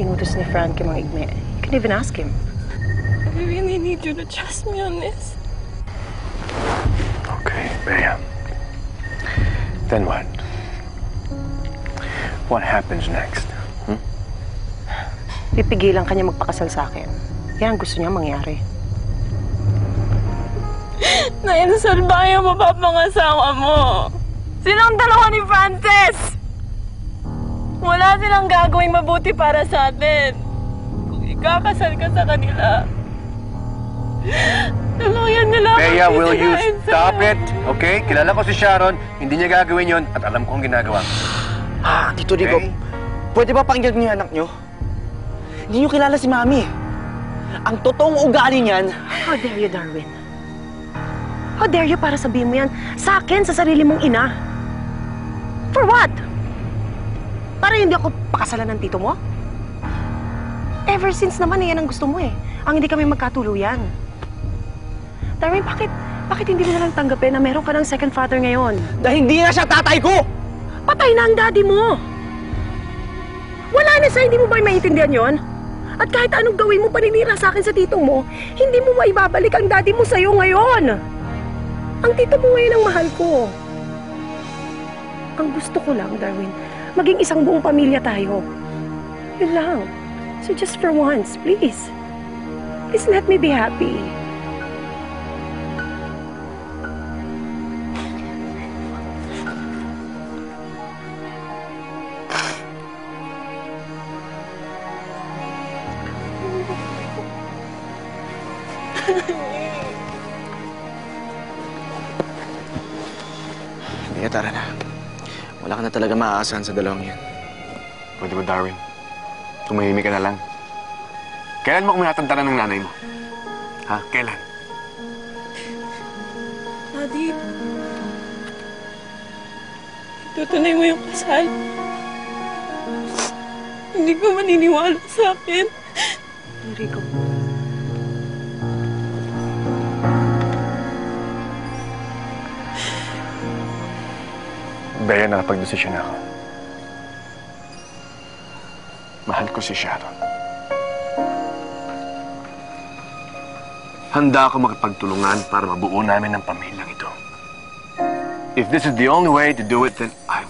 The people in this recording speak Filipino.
inutos ni Frankie mang igme. You can even ask him. I really need you to trust me on this. Okay, Bea. Then what? What happens next? Pipigilan ka niya magpakasal sa akin. Yan ang gusto niya mangyari. Nainasal ba yung mapapangasawa mo? Silang dalawa ni Frances! Wala silang gagawing mabuti para sa atin. Kung ikakasal ka sa kanila, tuluyan nila ako. Bea, will you stop it? Okay? Kilala ko si Sharon, hindi niya gagawin yon at alam ko ang ginagawa. Tito Rico, pwede ba pakinggan niyo yung anak niyo? Hindi niyo kilala si Mami. Ang totoong ugali niyan... How dare you, Darwin? How dare you para sabihin mo yan sa akin, sa sarili mong ina? For what? Para hindi ako pakasalan ng tito mo? Ever since naman yan ang gusto mo eh. Ang hindi kami magkatuluyan. Darwin, bakit hindi mo na lang tanggapin na meron ka ng second father ngayon? Dahil hindi na siya tatay ko! Patay na ang daddy mo! Wala na sa hindi mo ba maiintindihan yon? At kahit anong gawin mo paninira sa akin sa titong mo, hindi mo maibabalik ang daddy mo sa'yo ngayon. Ang tito mo ngayon ang mahal ko. Ang gusto ko lang, Darwin, maging isang buong pamilya tayo. Yun lang. So just for once, please. Please let me be happy. Bea, tara na. Wala ka na talaga maaasahan sa dalawang yan. Pwede ba, Darwin? Tumahimik ka na lang. Kailan mo kung natantanan ng nanay mo? Ha? Kailan? Daddy, itutunay mo yung kasal. Hindi ko maniniwala sa akin. Rico. Bea, nakapag-desisyon ako. Mahal ko si Sharon. Handa ako makipagtulungan para mabuo namin ang pamilyang ito. If this is the only way to do it, then I